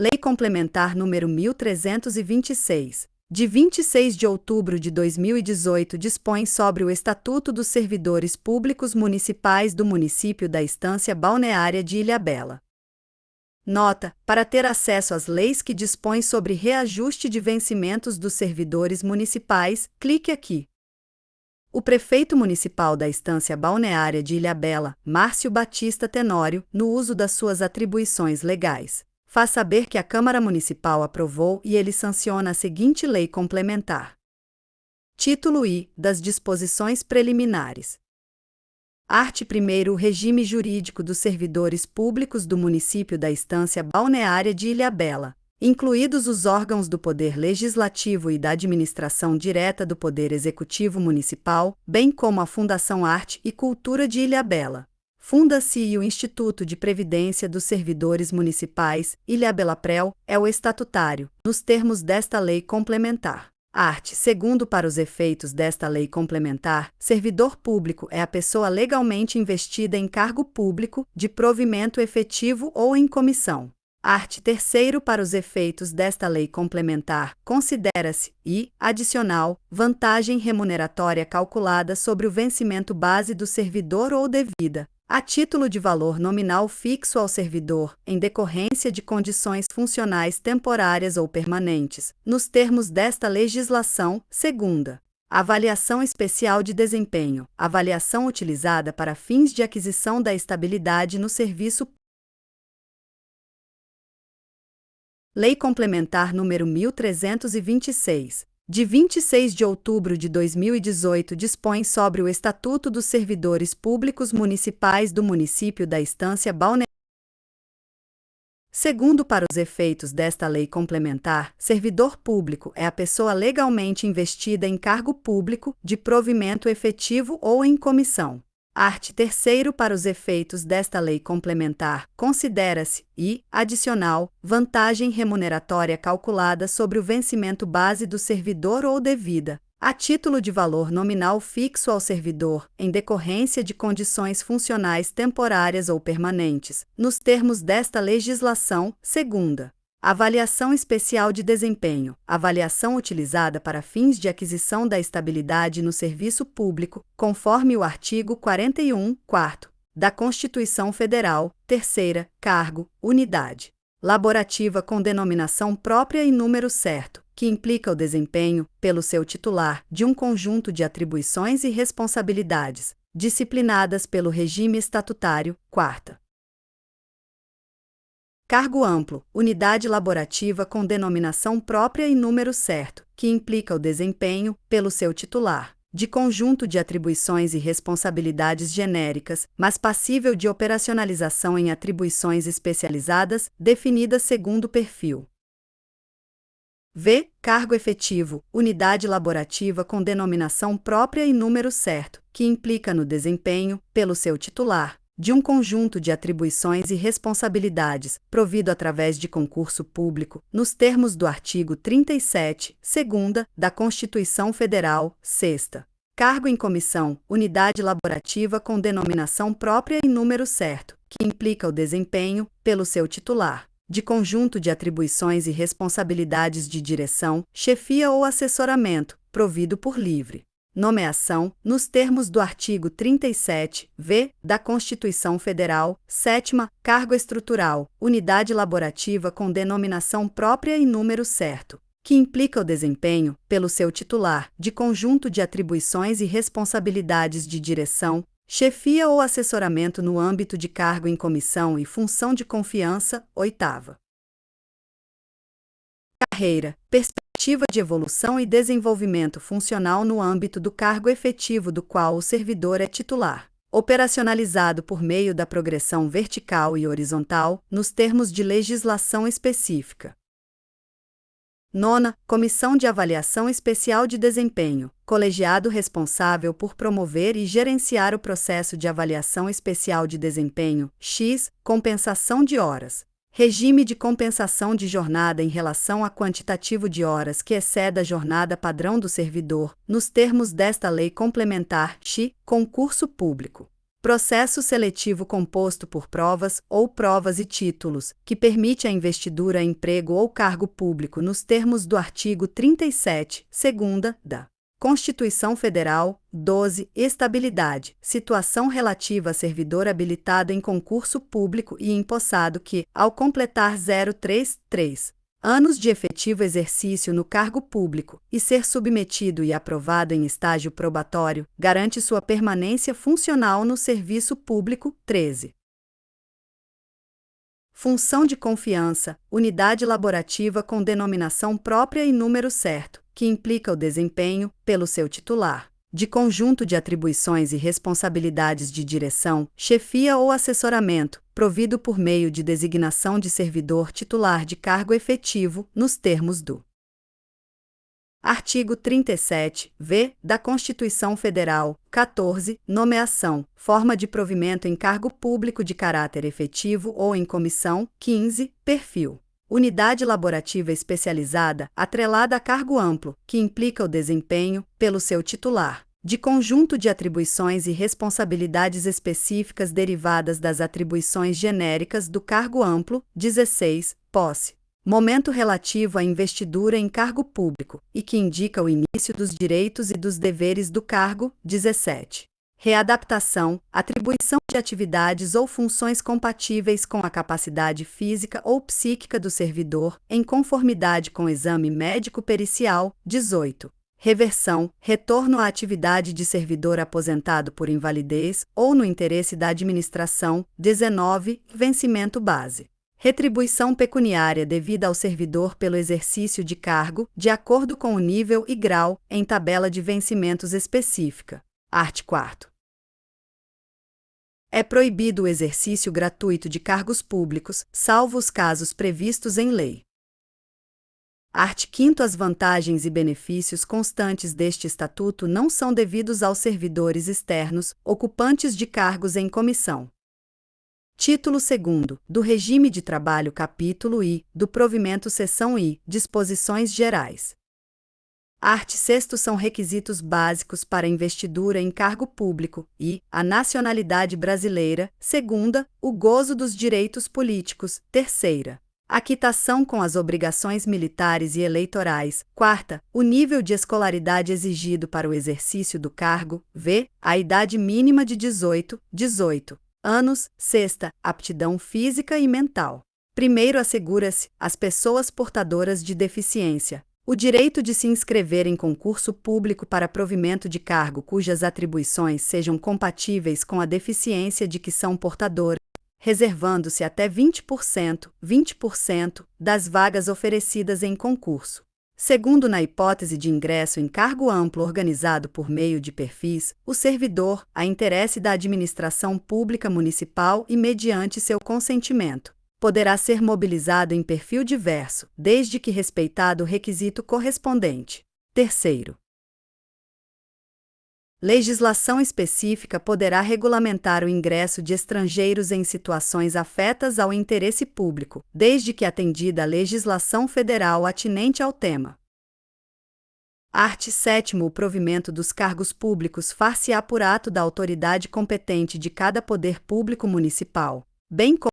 Lei Complementar número 1326, de 26 de outubro de 2018 dispõe sobre o Estatuto dos Servidores Públicos Municipais do município da Estância Balneária de Ilhabela. Nota: para ter acesso às leis que dispõem sobre reajuste de vencimentos dos servidores municipais, clique aqui. O prefeito municipal da Estância Balneária de Ilhabela, Márcio Batista Tenório, no uso das suas atribuições legais, faz saber que a Câmara Municipal aprovou e ele sanciona a seguinte lei complementar. Título I das Disposições Preliminares. Art. 1º. O regime jurídico dos servidores públicos do município da Estância Balneária de Ilhabela, incluídos os órgãos do Poder Legislativo e da Administração Direta do Poder Executivo Municipal, bem como a Fundação Arte e Cultura de Ilhabela. Funda-se e o Instituto de Previdência dos Servidores Municipais, Ilhabelaprel, é o estatutário, nos termos desta lei complementar. Art. 2º. Para os efeitos desta lei complementar, servidor público é a pessoa legalmente investida em cargo público, de provimento efetivo ou em comissão. Art. 3º. Para os efeitos desta lei complementar, considera-se, e, adicional, vantagem remuneratória calculada sobre o vencimento base do servidor ou devida, a título de valor nominal fixo ao servidor, em decorrência de condições funcionais temporárias ou permanentes, nos termos desta legislação. Segunda, avaliação especial de desempenho, avaliação utilizada para fins de aquisição da estabilidade no serviço. Lei Complementar número 1326, de 26 de outubro de 2018 dispõe sobre o Estatuto dos Servidores Públicos Municipais do município da Estância Balneária. Segundo, para os efeitos desta lei complementar, servidor público é a pessoa legalmente investida em cargo público, de provimento efetivo ou em comissão. Art. 3º. Para os efeitos desta lei complementar, considera-se, e, adicional, vantagem remuneratória calculada sobre o vencimento base do servidor ou devida, a título de valor nominal fixo ao servidor, em decorrência de condições funcionais temporárias ou permanentes, nos termos desta legislação. Segunda, avaliação especial de desempenho, avaliação utilizada para fins de aquisição da estabilidade no serviço público, conforme o artigo 41, 4º, da Constituição Federal, terceira, cargo, unidade laborativa com denominação própria e número certo, que implica o desempenho, pelo seu titular, de um conjunto de atribuições e responsabilidades, disciplinadas pelo regime estatutário. Quarta, cargo amplo, unidade laborativa com denominação própria e número certo, que implica o desempenho, pelo seu titular, de conjunto de atribuições e responsabilidades genéricas, mas passível de operacionalização em atribuições especializadas, definidas segundo perfil. V. Cargo efetivo, unidade laborativa com denominação própria e número certo, que implica no desempenho, pelo seu titular, de um conjunto de atribuições e responsabilidades, provido através de concurso público, nos termos do artigo 37, segunda, da Constituição Federal, sexta. Cargo em comissão, unidade laborativa com denominação própria e número certo, que implica o desempenho, pelo seu titular, de conjunto de atribuições e responsabilidades de direção, chefia ou assessoramento, provido por livre nomeação, nos termos do artigo 37-V da Constituição Federal, sétima, cargo estrutural, unidade laborativa com denominação própria e número certo, que implica o desempenho, pelo seu titular, de conjunto de atribuições e responsabilidades de direção, chefia ou assessoramento no âmbito de cargo em comissão e função de confiança. Oitava, carreira, perspectiva de evolução e desenvolvimento funcional no âmbito do cargo efetivo do qual o servidor é titular, operacionalizado por meio da progressão vertical e horizontal, nos termos de legislação específica. Nona, Comissão de Avaliação Especial de Desempenho, colegiado responsável por promover e gerenciar o processo de avaliação especial de desempenho, x, compensação de horas. Regime de compensação de jornada em relação a quantitativo de horas que exceda a jornada padrão do servidor, nos termos desta lei complementar, concurso público. Processo seletivo composto por provas ou provas e títulos, que permite a investidura em emprego ou cargo público nos termos do artigo 37, segunda, da Constituição Federal. 12. Estabilidade, situação relativa a servidor habilitado em concurso público e empossado que, ao completar 033 anos de efetivo exercício no cargo público e ser submetido e aprovado em estágio probatório, garante sua permanência funcional no serviço público. 13. Função de confiança, unidade laborativa com denominação própria e número certo, que implica o desempenho, pelo seu titular, de conjunto de atribuições e responsabilidades de direção, chefia ou assessoramento, provido por meio de designação de servidor titular de cargo efetivo, nos termos do artigo 37-v da Constituição Federal. 14. Nomeação, forma de provimento em cargo público de caráter efetivo ou em comissão. 15. Perfil, unidade laborativa especializada, atrelada a cargo amplo, que implica o desempenho, pelo seu titular, de conjunto de atribuições e responsabilidades específicas derivadas das atribuições genéricas do cargo amplo. 16. Posse, momento relativo à investidura em cargo público, e que indica o início dos direitos e dos deveres do cargo. 17. Readaptação, atribuição de atividades ou funções compatíveis com a capacidade física ou psíquica do servidor, em conformidade com o exame médico-pericial. 18. Reversão, retorno à atividade de servidor aposentado por invalidez ou no interesse da administração. 19. Vencimento base, retribuição pecuniária devida ao servidor pelo exercício de cargo, de acordo com o nível e grau, em tabela de vencimentos específica. Art. 4º. É proibido o exercício gratuito de cargos públicos, salvo os casos previstos em lei. Art. 5º. As vantagens e benefícios constantes deste Estatuto não são devidos aos servidores externos, ocupantes de cargos em comissão. Título 2º, do Regime de Trabalho, Capítulo I, do Provimento, Seção I, Disposições Gerais. Art. 6º. São requisitos básicos para investidura em cargo público e a nacionalidade brasileira. 2ª, o gozo dos direitos políticos. 3ª, a quitação com as obrigações militares e eleitorais. 4ª, o nível de escolaridade exigido para o exercício do cargo. V. A idade mínima de 18 anos. 6ª, aptidão física e mental. Primeiro, assegura-se às pessoas portadoras de deficiência o direito de se inscrever em concurso público para provimento de cargo cujas atribuições sejam compatíveis com a deficiência de que são portadoras, reservando-se até 20% das vagas oferecidas em concurso. Segundo, na hipótese de ingresso em cargo amplo organizado por meio de perfis, o servidor, a interesse da administração pública municipal e mediante seu consentimento, poderá ser mobilizado em perfil diverso, desde que respeitado o requisito correspondente. Terceiro, legislação específica poderá regulamentar o ingresso de estrangeiros em situações afetas ao interesse público, desde que atendida a legislação federal atinente ao tema. Art. 7º. O provimento dos cargos públicos far-se-á por ato da autoridade competente de cada poder público municipal, bem como